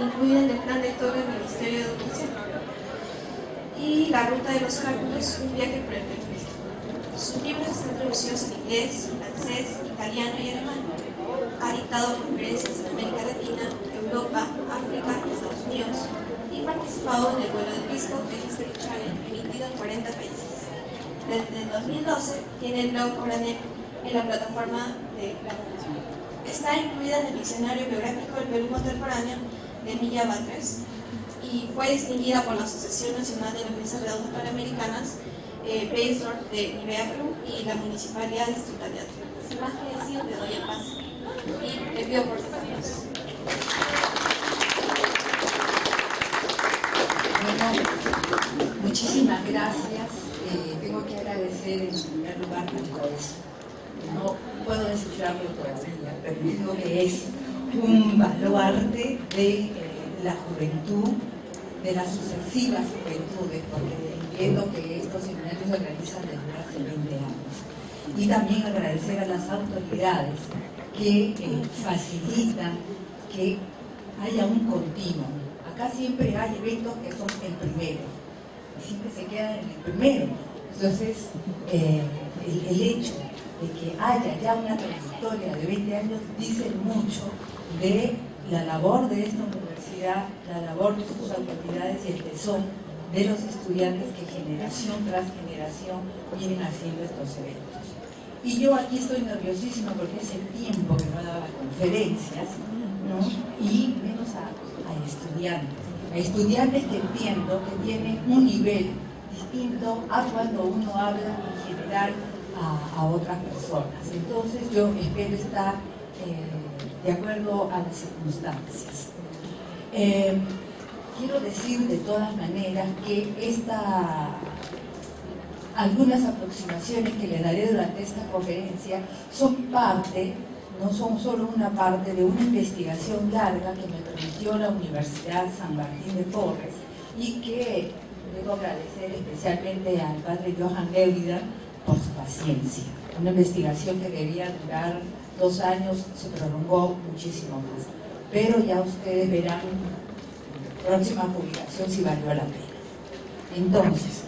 incluida en el plan lector del Ministerio de Educación. Y La Ruta de los Cálculos, un viaje por el Perú. Sus libros están traducidos en inglés, francés, italiano y alemán. Ha dictado conferencias en América Latina, Europa, África y Estados Unidos, y participado en el vuelo del Pisco de History Channel, emitido en 40 países. Desde el 2012 tiene el blog Oranem en la plataforma de la UNED. Está incluida en el Diccionario Biográfico del Perú Contemporáneo de Emilia Batres y fue distinguida por la Asociación Nacional de Universidades Panamericanas, Baysdorf de Nivea Perú y la Municipalidad Distrital de Atre. Sin más que decir, le doy el paso y le pido por sus aplausos. Bueno, muchísimas gracias. Tengo que agradecer en primer lugar al COES. No puedo descifrarlo todavía, pero digo que es un baluarte de la juventud, de las sucesivas juventudes, porque entiendo que estos seminarios se organizan desde hace 20 años. Y también agradecer a las autoridades que facilitan que haya un continuo. Acá siempre hay eventos que son el primero, y siempre se quedan en el primero. Entonces, el hecho de que haya ya una trayectoria de 20 años dice mucho de la labor de esta universidad, la labor de sus autoridades y el tesón de los estudiantes que generación tras generación vienen haciendo estos eventos. Y yo aquí estoy nerviosísima porque es el tiempo que me daba conferencias, ¿no? Y menos a estudiantes que entiendo que tienen un nivel distinto a cuando uno habla en general a otras personas. Entonces yo espero estar de acuerdo a las circunstancias. Quiero decir de todas maneras que algunas aproximaciones que le daré durante esta conferencia son parte, no son solo una parte de una investigación larga que me permitió la Universidad San Martín de Porres y que debo agradecer especialmente al padre Johan Leeuwida por su paciencia. Una investigación que debía durar 2 años se prolongó muchísimo más, pero ya ustedes verán en la próxima publicación si valió la pena. Entonces,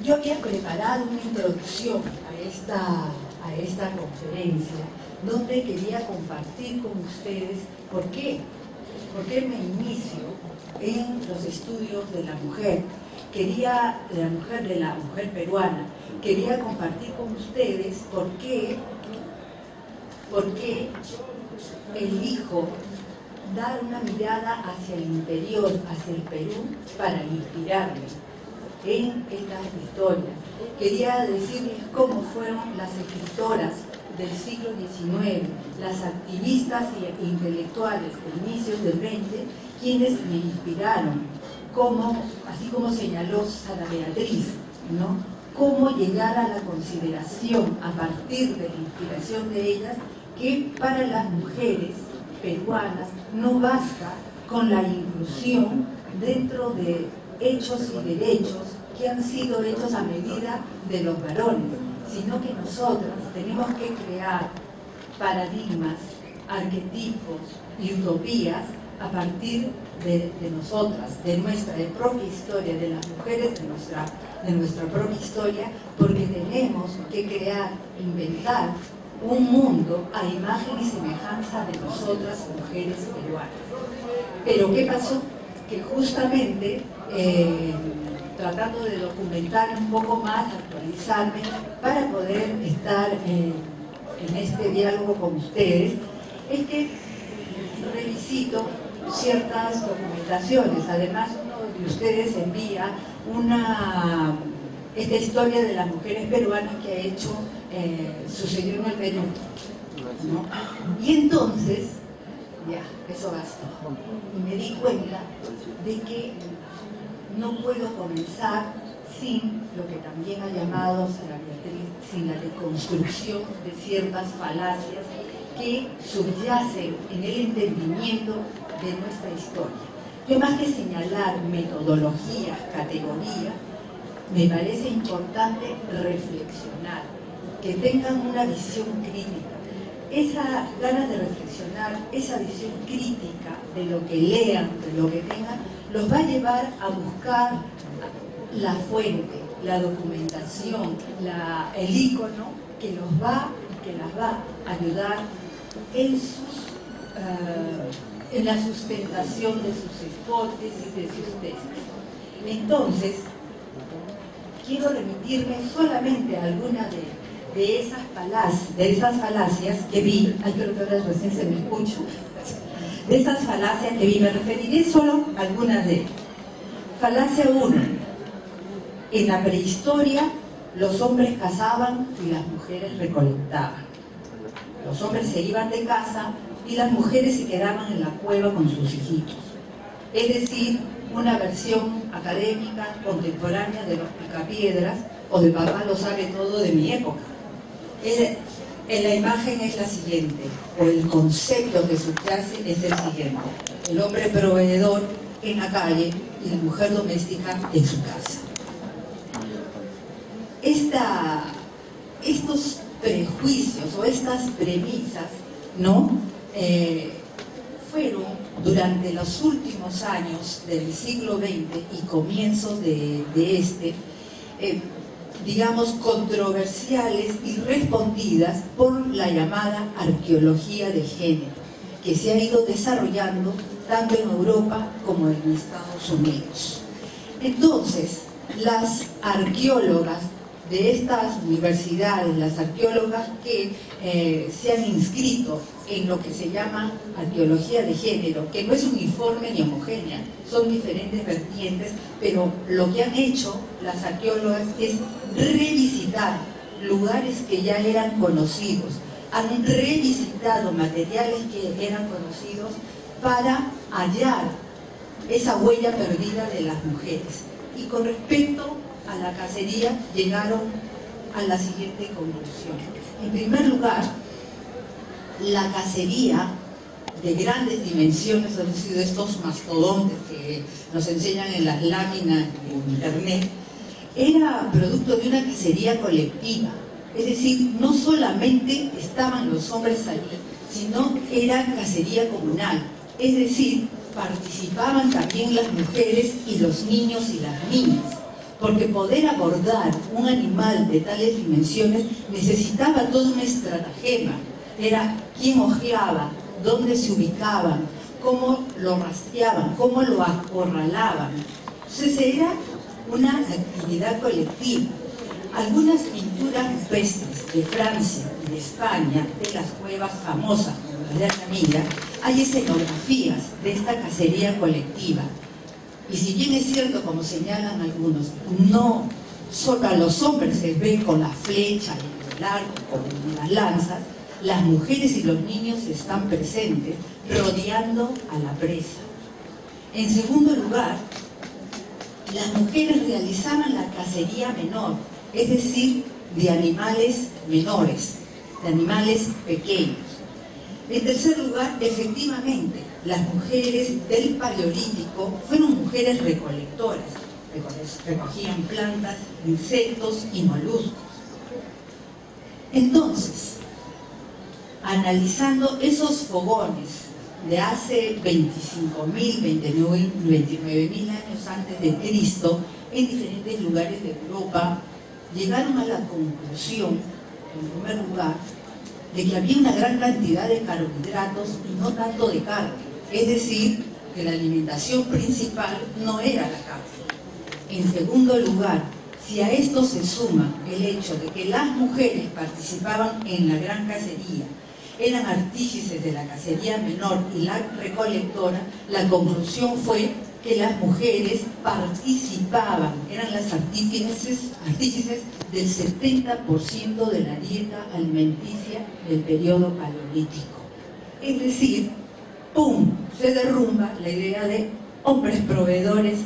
yo había preparado una introducción a esta conferencia donde quería compartir con ustedes por qué me inicio en los estudios de la mujer, de la mujer peruana. Quería compartir con ustedes por qué elijo dar una mirada hacia el interior, hacia el Perú, para inspirarme en estas historias. Quería decirles cómo fueron las escritoras del siglo XIX, las activistas e intelectuales de inicios del XX, quienes me inspiraron, así como señaló Sara Beatriz, ¿no? Cómo llegar a la consideración a partir de la inspiración de ellas que para las mujeres peruanas no basta con la inclusión dentro de hechos y derechos que han sido hechos a medida de los varones, sino que nosotras tenemos que crear paradigmas, arquetipos y utopías a partir de nosotras, de nuestra propia historia, de las mujeres de nuestra propia historia, porque tenemos que crear, inventar un mundo a imagen y semejanza de nosotras, mujeres peruanas. Pero ¿qué pasó? Que justamente tratando de documentar un poco más, actualizarme, para poder estar en este diálogo con ustedes, es que revisito ciertas documentaciones. Además, uno de ustedes envía esta historia de las mujeres peruanas que ha hecho, sucedió en el Perú, ¿no? Y entonces, ya, eso basta. Y me di cuenta de que no puedo comenzar sin lo que también ha llamado Sara Beatriz, sin la deconstrucción de ciertas falacias que subyacen en el entendimiento de nuestra historia. Yo, más que señalar metodologías, categorías, me parece importante reflexionar, que tengan una visión crítica. esa ganas de reflexionar, esa visión crítica de lo que lean, de lo que tengan, los va a llevar a buscar la fuente, la documentación, el ícono que los va y que las va a ayudar en la sustentación de sus hipótesis, de sus tesis. Entonces, quiero remitirme solamente a alguna de esas falacias que vi. Creo que ahora recién se me escucha. De esas falacias que vi, me referiré solo a algunas de ellas. Falacia 1. En la prehistoria, los hombres cazaban y las mujeres recolectaban. Los hombres se iban de casa y las mujeres se quedaban en la cueva con sus hijitos. Es decir, una versión académica, contemporánea de los picapiedras o de Papá lo sabe todo de mi época. En la imagen es la siguiente, o el concepto que subyace es el siguiente: el hombre proveedor en la calle y la mujer doméstica en su casa. Estos prejuicios o estas premisas, ¿no? Fueron durante los últimos años del siglo XX y comienzos de este, digamos, controversiales y respondidas por la llamada arqueología de género, que se ha ido desarrollando tanto en Europa como en Estados Unidos. Entonces, las arqueólogas de estas universidades, las arqueólogas que se han inscrito en lo que se llama arqueología de género, que no es uniforme ni homogénea, son diferentes vertientes, pero lo que han hecho las arqueólogas es revisitar lugares que ya eran conocidos, han revisitado materiales que eran conocidos para hallar esa huella perdida de las mujeres. Y con respecto a la cacería llegaron a la siguiente conclusión. En primer lugar, la cacería de grandes dimensiones, han sido estos mastodontes que nos enseñan en las láminas de internet, era producto de una cacería colectiva. Es decir, no solamente estaban los hombres allí, sino era cacería comunal. Es decir, participaban también las mujeres y los niños y las niñas, porque poder abordar un animal de tales dimensiones necesitaba toda una estratagema. Era quién ojeaba, dónde se ubicaban, cómo lo rastreaban, cómo lo acorralaban. Entonces era una actividad colectiva. Algunas pinturas rupestres de Francia y de España, de las cuevas famosas como la de Altamira, hay escenografías de esta cacería colectiva. Y si bien es cierto, como señalan algunos, no solo a los hombres se ven con la flecha y el arco, con las lanzas, las mujeres y los niños están presentes, rodeando a la presa. En segundo lugar, las mujeres realizaban la cacería menor, es decir, de animales menores, de animales pequeños. En tercer lugar, efectivamente, las mujeres del Paleolítico fueron mujeres recolectoras, recogían plantas, insectos y moluscos. Entonces, analizando esos fogones de hace 25.000, 29.000 años antes de Cristo, en diferentes lugares de Europa, llegaron a la conclusión, en primer lugar, de que había una gran cantidad de carbohidratos y no tanto de carne. Es decir, que la alimentación principal no era la carne. En segundo lugar, si a esto se suma el hecho de que las mujeres participaban en la gran cacería, eran artífices de la cacería menor y la recolectora, la conclusión fue que las mujeres participaban, eran las artífices del 70% de la dieta alimenticia del periodo paleolítico. Es decir, ¡pum!, se derrumba la idea de hombres proveedores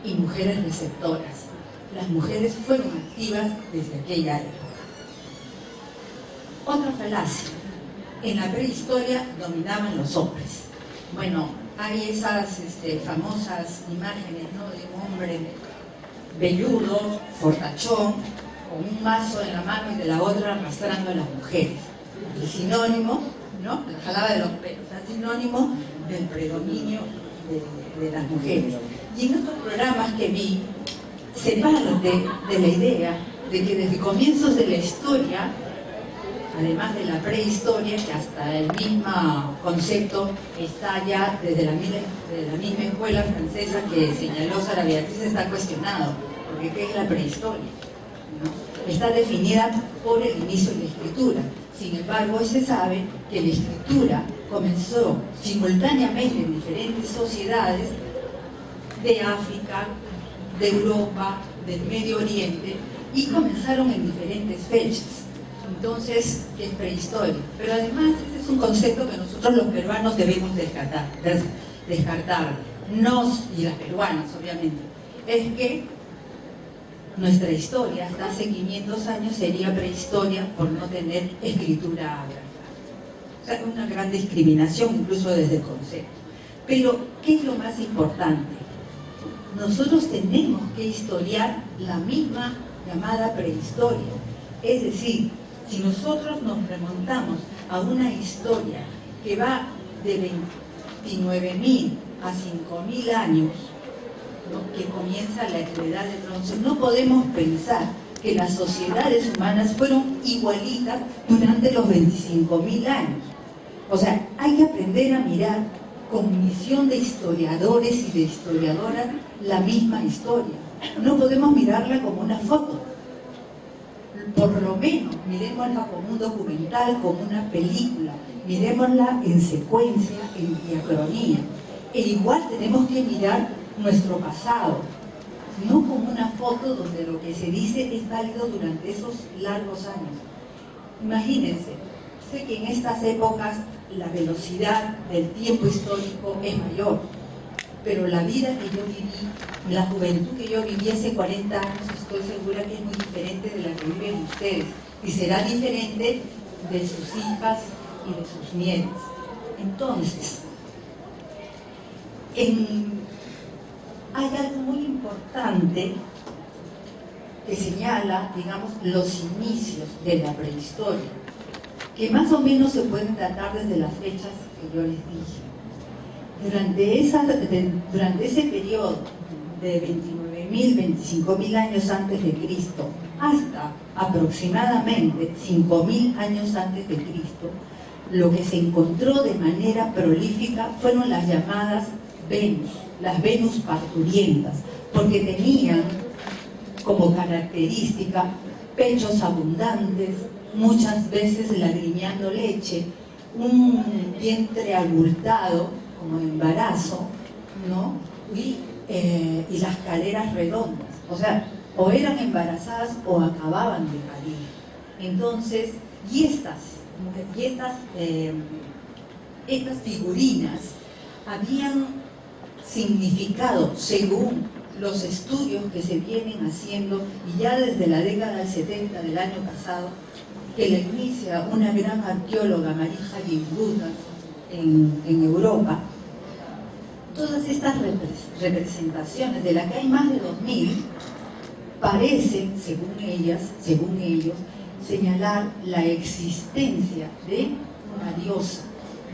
y mujeres receptoras. Las mujeres fueron activas desde aquella época. Otra falacia: en la prehistoria dominaban los hombres. Bueno, hay esas famosas imágenes, ¿no?, de un hombre velludo, fortachón, con un mazo en la mano y de la otra arrastrando a las mujeres. El sinónimo ¿no? La jalada de los pelos, es sinónimo del predominio de las mujeres. Y en estos programas que vi, se parte de la idea de que desde comienzos de la historia, además de la prehistoria, que hasta el mismo concepto está ya desde la misma escuela francesa que señaló Sara Beatriz, está cuestionado, porque ¿qué es la prehistoria? ¿No? Está definida por el inicio de la escritura. Sin embargo, hoy se sabe que la escritura comenzó simultáneamente en diferentes sociedades de África, de Europa, del Medio Oriente, y comenzaron en diferentes fechas. Entonces, es prehistoria. Pero además, ese es un concepto que nosotros los peruanos debemos descartar. Nos, y las peruanas, obviamente, es que nuestra historia, hasta hace 500 años, sería prehistoria por no tener escritura ágrafa. O sea, una gran discriminación, incluso desde el concepto. Pero, ¿qué es lo más importante? Nosotros tenemos que historiar la misma llamada prehistoria. Es decir, si nosotros nos remontamos a una historia que va de 29.000 a 5.000 años, ¿no?, que comienza la edad de bronce, no podemos pensar que las sociedades humanas fueron igualitas durante los 25.000 años. O sea, hay que aprender a mirar con misión de historiadores y de historiadoras la misma historia. No podemos mirarla como una foto. Por lo menos, miremosla como un documental, como una película, miremosla en secuencia, en diacronía. E igual tenemos que mirar nuestro pasado, no como una foto donde lo que se dice es válido durante esos largos años. Imagínense, sé que en estas épocas la velocidad del tiempo histórico es mayor, pero la vida que yo viví, la juventud que yo viví hace 40 años, estoy segura que es muy diferente de la que viven ustedes, y será diferente de sus hijas y de sus nietos. Entonces, hay algo muy importante que señala, digamos, los inicios de la prehistoria, que más o menos se pueden datar desde las fechas que yo les dije. Durante ese periodo de 29.000, 25.000 años antes de Cristo hasta aproximadamente 5.000 años antes de Cristo, lo que se encontró de manera prolífica fueron las llamadas Venus, las Venus parturientas, porque tenían como característica pechos abundantes, muchas veces lagrimeando leche, un vientre abultado como embarazo, ¿no? Y las caderas redondas, o sea, o eran embarazadas o acababan de parir. Entonces, estas figurinas habían significado, según los estudios que se vienen haciendo, y ya desde la década del 70 del año pasado, que la inicia una gran arqueóloga, Marija Gimbutas, en Europa. Todas estas representaciones, de las que hay más de 2.000, parecen, según ellos, señalar la existencia de una diosa.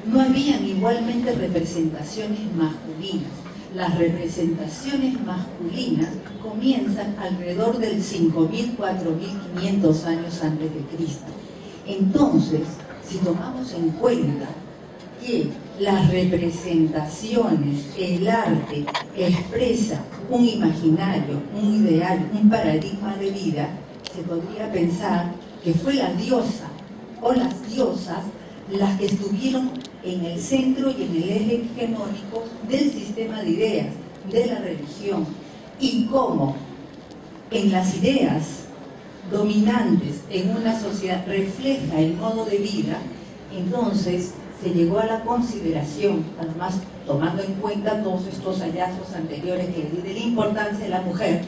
No habían igualmente representaciones masculinas. Las representaciones masculinas comienzan alrededor del 5.000, 4.500 años antes de Cristo. Entonces, si tomamos en cuenta que las representaciones, el arte expresa un imaginario, un ideal, un paradigma de vida, se podría pensar que fue la diosa o las diosas las que estuvieron en el centro y en el eje hegemónico del sistema de ideas, de la religión, y cómo en las ideas dominantes en una sociedad refleja el modo de vida, entonces se llegó a la consideración, además tomando en cuenta todos estos hallazgos anteriores que les di de la importancia de la mujer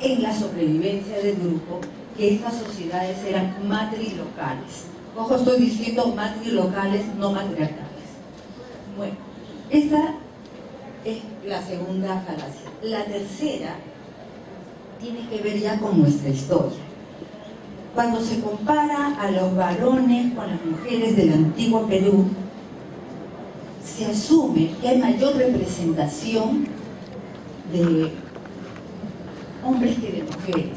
en la sobrevivencia del grupo, que estas sociedades eran matrilocales. Ojo, estoy diciendo matrilocales, no matriarcales. Bueno, esta es la segunda falacia. La tercera tiene que ver ya con nuestra historia. Cuando se compara a los varones con las mujeres del antiguo Perú, se asume que hay mayor representación de hombres que de mujeres,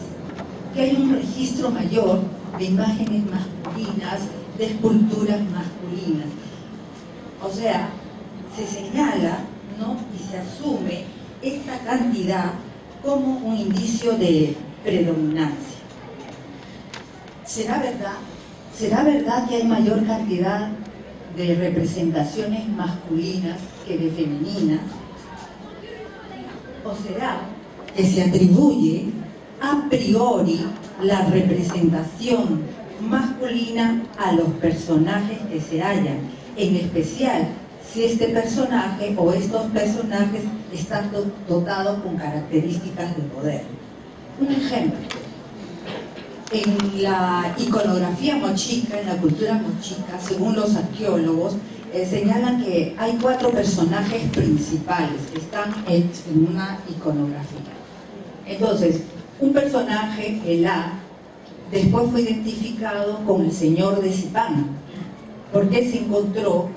que hay un registro mayor de imágenes masculinas, de esculturas masculinas. O sea, se señala, ¿no?, y se asume esta cantidad como un indicio de predominancia. ¿Será verdad? ¿Será verdad que hay mayor cantidad de representaciones masculinas que de femeninas? ¿O será que se atribuye a priori la representación masculina a los personajes que se hallan, en especial si este personaje o estos personajes están dotados con características de poder? Un ejemplo: en la iconografía mochica, en la cultura mochica, según los arqueólogos, señalan que hay 4 personajes principales que están en una iconografía. Entonces, un personaje, Elá, después fue identificado como el señor de Zipán, porque se encontró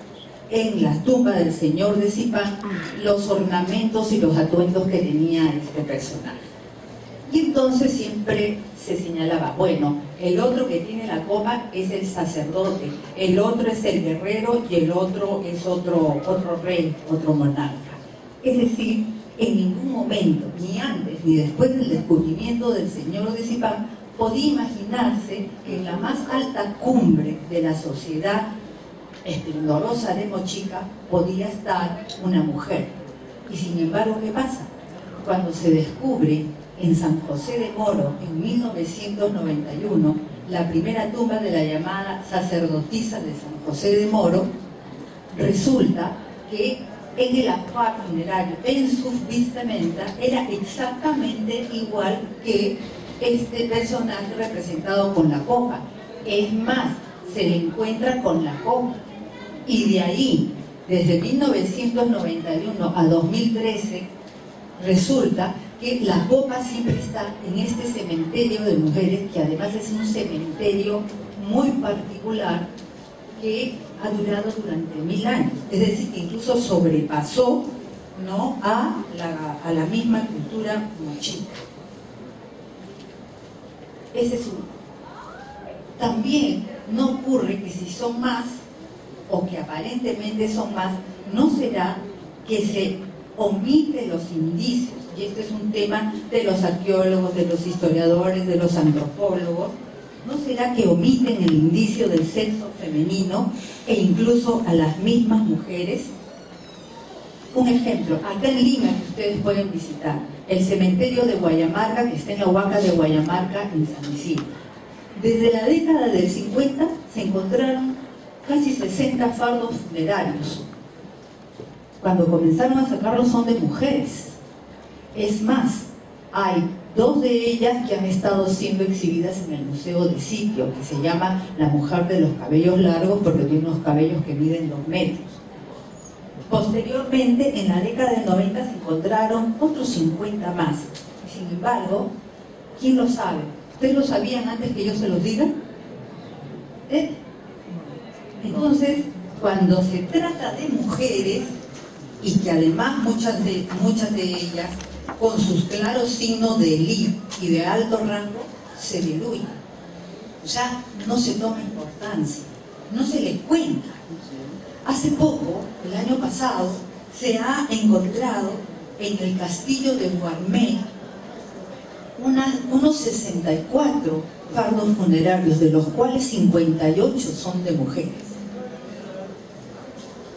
en la tumba del señor de Zipán los ornamentos y los atuendos que tenía este personaje. Y entonces siempre se señalaba, bueno, el otro que tiene la copa es el sacerdote, el otro es el guerrero y el otro es otro rey, otro monarca. Es decir, en ningún momento, ni antes ni después del descubrimiento del señor de Zipán, podía imaginarse que en la más alta cumbre de la sociedad esplendorosa de Mochica podía estar una mujer. Y sin embargo, ¿qué pasa? Cuando se descubre en San José de Moro, en 1991, la primera tumba de la llamada sacerdotisa de San José de Moro, resulta que en el ajuar funerario, en su vestimenta, era exactamente igual que este personaje representado con la copa. Es más, se le encuentra con la copa. Y de ahí, desde 1991 a 2013, resulta que la copa siempre está en este cementerio de mujeres, que además es un cementerio muy particular que ha durado durante 1000 años. Es decir, que incluso sobrepasó, ¿no?, a la misma cultura mochica. Ese es uno. También no ocurre que si son más, o que aparentemente son más, ¿no será que se omite los indicios? Y este es un tema de los arqueólogos, de los historiadores, de los antropólogos. ¿No será que omiten el indicio del sexo femenino e incluso a las mismas mujeres? Un ejemplo, acá en Lima, que ustedes pueden visitar, el cementerio de Guayamarca, que está en la Huaca de Guayamarca, en San Isidro. Desde la década del 50 se encontraron casi 60 fardos funerarios. Cuando comenzaron a sacarlos son de mujeres. Es más, hay 2 de ellas que han estado siendo exhibidas en el Museo de Sitio, que se llama La mujer de los cabellos largos, porque tiene unos cabellos que miden 2 metros. Posteriormente, en la década del 90 se encontraron otros 50 más. Sin embargo, ¿quién lo sabe? ¿Ustedes lo sabían antes que yo se los diga? Entonces, cuando se trata de mujeres, y que además muchas de ellas, con sus claros signos de élite y de alto rango, se diluyen. O sea, no se toma importancia, no se le cuenta. Hace poco, el año pasado, se ha encontrado en el castillo de Guarmey unos 64 fardos funerarios, de los cuales 58 son de mujeres,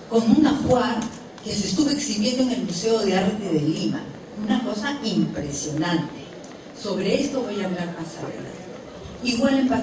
con un ajuar que se estuvo exhibiendo en el Museo de Arte de Lima. Una cosa impresionante. Sobre esto voy a hablar más adelante. Igual en Pachuca.